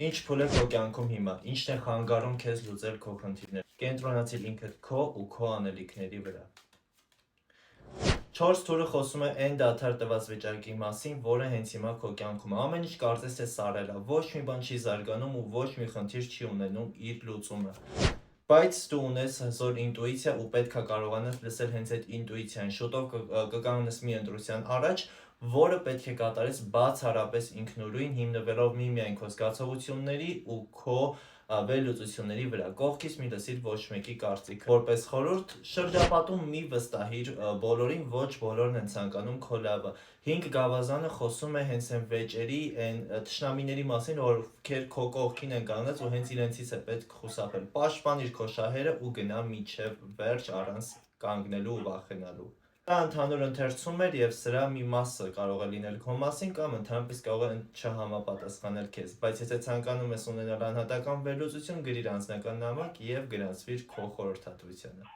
Ինչ փուլ է քո կյանքում հիմա, ինչն է խանգարում քեզ լուծել քո խնդիրները։ Կենտրոնացիր ինքդ քո ու քո անելիքների վրա։ 4 թուրը խոսում է այն դադար տված վիճակի մասին, որը հենց հիմա քո կյանքում է։ Ամեն ինչ կարծես թե սարել է, ոչ մի բան չի զարգանում ու ոչ մի խնդիր չի ունենում իր լուծումը։ Բայց դու ունես հզոր ինտուիցիա ու պետք է կարողանաս լսել հենց այդ ինտուիցիան։ Շուտով կկանգնես մի ընտրության առաջ, որը պետք է կատարես բացառապես ինքնուրույն, հիմնվելով միմիայն քո զգացողությունների ու քո վերլուծությունների վրա։ Կողքից մի լսիր ոչ մեկի կարծիքը։ Որպես խորհուրդ, շրջապատում մի վստահիր բոլորին, ոչ բոլորն են ցանկանում քո լավը։ 5 գավազանը խոսում է հենց այն վեճերի, այն թշնամիների մասին, ովքեր քո կողքին են կանգնած ու հենց իրենցից է պետք խուսափել։ Պաշտպանիր քո շահերը ու գնա մինչև վերջ առանց կանգնելու ու վախենալու։ Դա ընդհանուր ընթերցում էր և սրա մի մասը կարող է լինել քո մասին կամ ընդհանրապես կարող է չհամապատասխանել քեզ, բայց եթե ցանկանում ես ունենալ անհատական վերլուծություն, գրիր անձնական նամակ և գրանցվիր քո խորհրդատվությանը։